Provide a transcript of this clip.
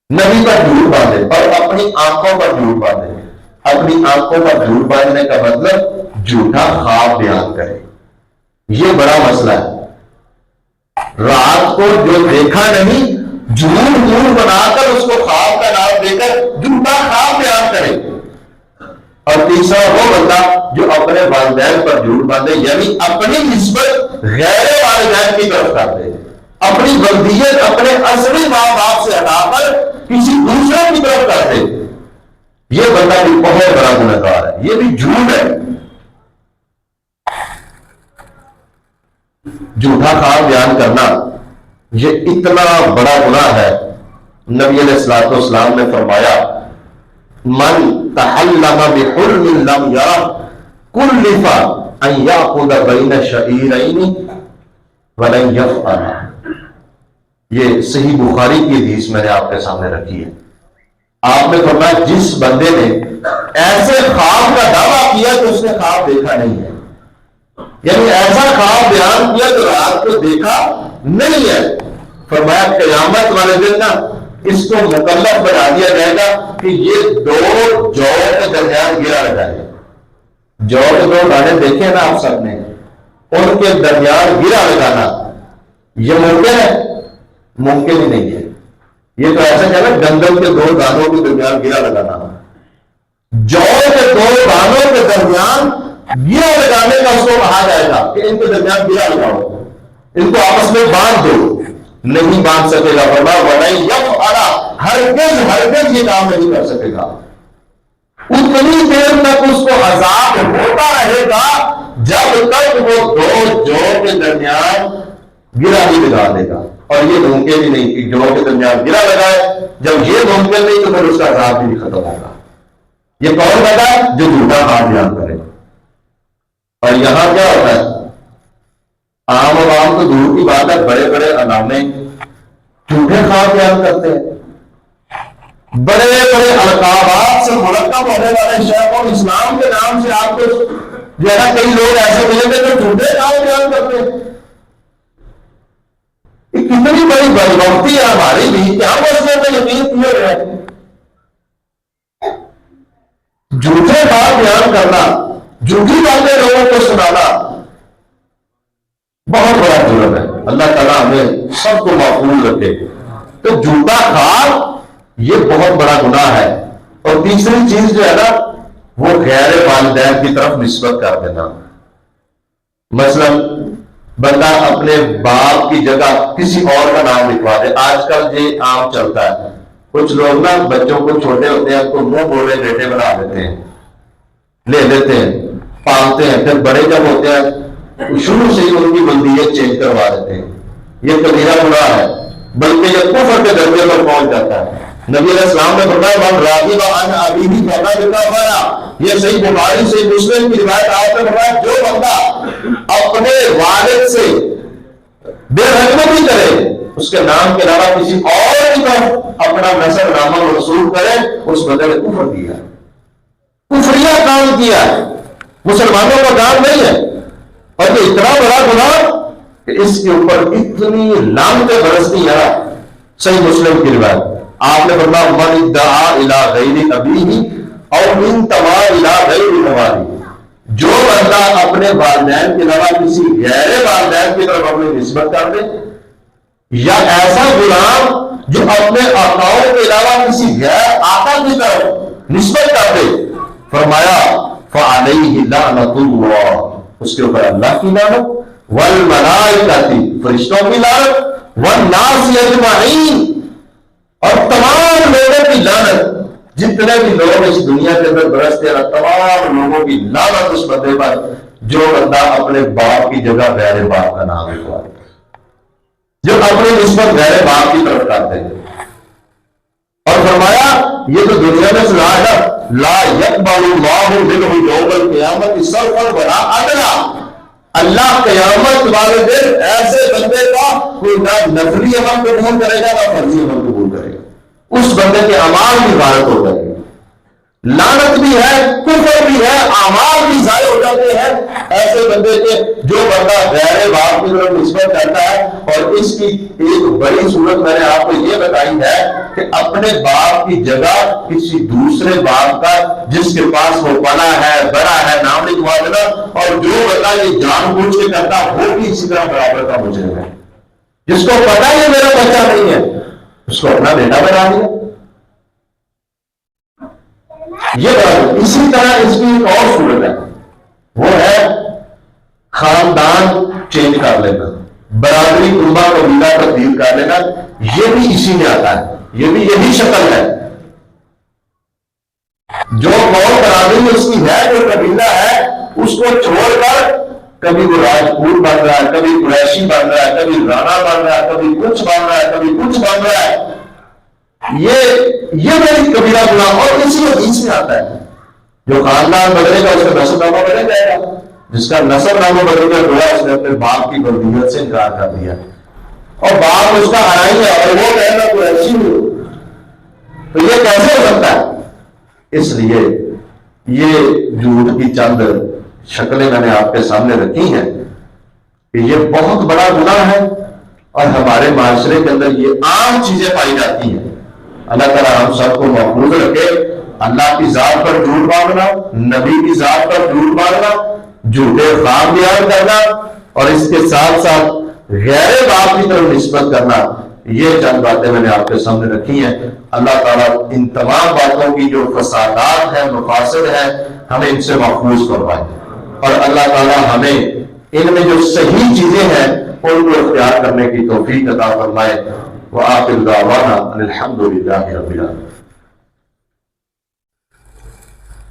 نبی پر جھوٹ باندھے اور اپنی آنکھوں پر جھوٹ باندھے. اپنی آنکھوں پر جھوٹ باندھنے کا مطلب جھوٹا خواب بیان کرے. یہ بڑا مسئلہ ہے. رات کو جو دیکھا نہیں جھوٹ جھوٹ بنا کر اس کو خواب کا نام دے کر جھوٹا خواب بیان کرے. اور تیسرا وہ بندہ جو اپنے والدین پر جھوٹ باندھے، یعنی اپنی نسبت غیر والدین کی طرف کر دے، اپنی بلدیت اپنے اصلی ماں باپ سے ہٹا کر کسی دوسرے کی طرف کر دے. یہ بندہ بھی بہت بڑا گنہگار ہے. یہ بھی جھوٹ ہے. جھوٹا خواب بیان کرنا یہ اتنا بڑا گناہ ہے. نبی علیہ الصلوۃ والسلام نے فرمایا من تحلم بحلم لم یرہ کلف ان یاخذ بین شعیرین ولن یفعل. یہ صحیح بخاری کی حدیث میں نے آپ کے سامنے رکھی ہے. آپ نے فرمایا جس بندے نے ایسے خواب کا دعویٰ کیا کہ اس نے خواب دیکھا نہیں ہے، یعنی ایسا خواب بیان کیا تو رات کو دیکھا نہیں ہے، فرمایا قیامت والے دن نا اس کو مکلف بنا دیا جائے گا کہ یہ دو جو کے درمیان گرا لگائے. جو کے دو دانے دیکھے نا آپ سب نے، ان کے درمیان گرا لگانا یہ ممکن ہے؟ ممکن ہی نہیں ہے. یہ تو ایسا کہنا گندم کے دو دانوں کے درمیان گرا لگانا. جو کے دو دانوں کے درمیان گرا لگانے کا اس کو کہا جائے گا کہ ان کے درمیان گرا لگاؤ، ان کو آپس میں باندھ دو. نہیں باندھ سکے گا. فرمایا وَلَن يَفْعَلَ، ہرگز یہ کام نہیں کر سکے گا. اتنی دیر تک اس کو عذاب ہوتا رہے گا جب تک وہ دو جو کے درمیان گرا نہیں لگا دے گا. اور یہ ممکن ہی نہیں کہ جو کے درمیان گرا لگائے. جب یہ ممکن نہیں تو پھر اس کا عذاب بھی ختم ہوگا. یہ کون بتا ہے؟ جو جھوٹا خواب بیان کرے. اور یہاں کیا ہوتا ہے؟ عام عوام تو دور کی بات ہے، بڑے بڑے علامے جھوٹے خواب بیان کرتے ہیں. بڑے بڑے القابات سے مرکب ہونے والے شیخ الاسلام کے نام سے آپ کو جو ہے نا کئی لوگ ایسے ملیں گے جو جھوٹے خواب بیان کرتے ہیں. کتنی بڑی بدبختی ہے ہماری بھی کہ ہم اس میں یقین کیے رہے. جھوٹے خواب بیان کرنا، جھوٹی باتیں لوگوں کو سنانا بہت بڑا جرم ہے. اللہ تعالیٰ ہمیں سب کو محفوظ رکھے. تو جھوٹا خواب یہ بہت بڑا گناہ ہے. اور تیسری چیز جو ہے نا وہ غیر والدین کی طرف نسبت کر دینا. مثلا بندہ اپنے باپ کی جگہ کسی اور کا نام لکھوا دے. آج کل یہ عام چلتا ہے. کچھ لوگ نا بچوں کو چھوٹے ہوتے ہیں تو منہ بولے بیٹے بنا دیتے ہیں، لے لیتے ہیں، پالتے ہیں. پھر بڑے جب ہوتے ہیں شروع سے ہی ان کی بلدیت چینج کروا دیتے ہیں. یہ کبیرہ گناہ ہے، بلکہ یہ کفر کے درجے پر پہنچ جاتا ہے. نبی علیہ السلام نے فرمایا من راغب عن ابیہ فقد کفر. یہ صحیح بخاری صحیح مسلم کی روایت. آپ نے فرمایا جو بندہ اپنے والد سے بے رحمتی کرے، اس کے نام کے علاوہ کسی اور کی طرف اپنا نسب نامہ منسوب کرے، اس بندے نے کفر کیا، کفریہ کام کیا ہے، مسلمانوں کا کام نہیں ہے. اور یہ اتنا بڑا گناہ کہ اس کے اوپر اتنی لعنتیں برستی ہیں. صحیح مسلم کی روایت. آپ نے فرمایا من ادعا الی غیر ابیہ او انتمى الی غیر موالہ. جو بندہ اپنے والدین کے علاوہ کسی غیر والدین کی طرف اپنی نسبت کر دے، یا ایسا غلام جو اپنے آقاؤں کے علاوہ کسی غیر آقا کی طرف نسبت کر دے، فرمایا فعلیہ لعنۃ اللہ، اس کے اوپر اللہ کی لعنت، والملائکۃ، فرشتوں کی لعنت، والناس اجمعین، اور تمام لوگوں کی لعنت. جتنے بھی لوگ اس دنیا کے اندر برستے ہیں تمام لوگوں کی لعنت اس بندے پر جو بندہ اپنے باپ کی جگہ غیر باپ کا نام لکھوا دے، جو اپنی نسبت غیر باپ کی طرف کرتے ہیں. اور فرمایا یہ تو دنیا میں سنا ہے لا یقبل اللہ منہ یوم القیامۃ صرفا ولا عدلا. اللہ قیامت والے دن ایسے بندے کا کوئی نہ نفلی عمل قبول کرے گا نہ فرضی عمل قبول کرے گا. اس بندے کے اعمال بھی غارت ہو جائے گی. لعنت بھی ہے، کفر بھی ہے، اعمال بھی ضائع ہو جاتے ہیں ایسے بندے کے. جو بندہ غیر باپ کی طرف نسبت کرتا ہے اور اس کی ایک بڑی صورت میں نے آپ کو یہ بتائی ہے کہ اپنے باپ کی جگہ کسی دوسرے باپ کا جس کے پاس وہ پلا ہے بڑا ہے نام لکھوا دینا، اور جو بتا یہ جان بوجھ کے کرتا وہ بھی اسی طرح برابر کا مجرم ہے۔ جس کو پتا یہ میرا بچہ نہیں ہے اس کو اپنا بیٹا بنا دیا۔ یہ بات اسی طرح اس کی ایک اور صورت ہے، وہ ہے خاندان چینج کر لینا، برادری کنبہ قبیلہ تبدیل کر لینا، یہ بھی اسی میں آتا ہے، یہ بھی یہی شکل ہے۔ جو قوم برادری اس کی ہے، جو قبیلہ ہے، اس کو چھوڑ کر کبھی وہ راجپوت بن رہا ہے، کبھی قریشی بن رہا ہے، کبھی رانا بن رہا ہے، کبھی کچھ بن رہا ہے، کبھی کچھ بن رہا ہے۔ یہ میری قبیلہ غلام، اور اسی حدیث میں آتا ہے جو خاندان بدلے گا اس کا نسل نامہ بدل جائے گا، جس کا نسل نامہ بدل گیا گویا اس نے اپنے باپ کی بلدیت سے انکار کر دیا، اور باپ اس کا ہرائی ہے اور وہ کہنا قریشی ہو، تو یہ کیسے ہو سکتا ہے؟ اس لیے یہ جھوٹ کی چند شکلیں میں نے آپ کے سامنے رکھی ہیں کہ یہ بہت بڑا گناہ ہے، اور ہمارے معاشرے کے اندر یہ عام چیزیں پائی جاتی ہیں۔ اللہ تعالیٰ ہم سب کو محفوظ رکھے۔ اللہ کی ذات پر جھوٹ باندھنا، نبی کی ذات پر جھوٹ باندھنا، جھوٹے خواب بیان کرنا، اور اس کے ساتھ ساتھ غیر باپ کی طرف نسبت کرنا، یہ چند باتیں میں نے آپ کے سامنے رکھی ہیں۔ اللہ تعالیٰ ان تمام باتوں کی جو فسادات ہیں، مفاسد ہیں، ہمیں ان سے محفوظ کروائے، اور اللہ تعالیٰ ہمیں ان میں جو صحیح چیزیں ہیں ان کو اختیار کرنے کی توفیق عطا فرمائے۔ وآخر دعوانا ان الحمد للہ رب العالمین۔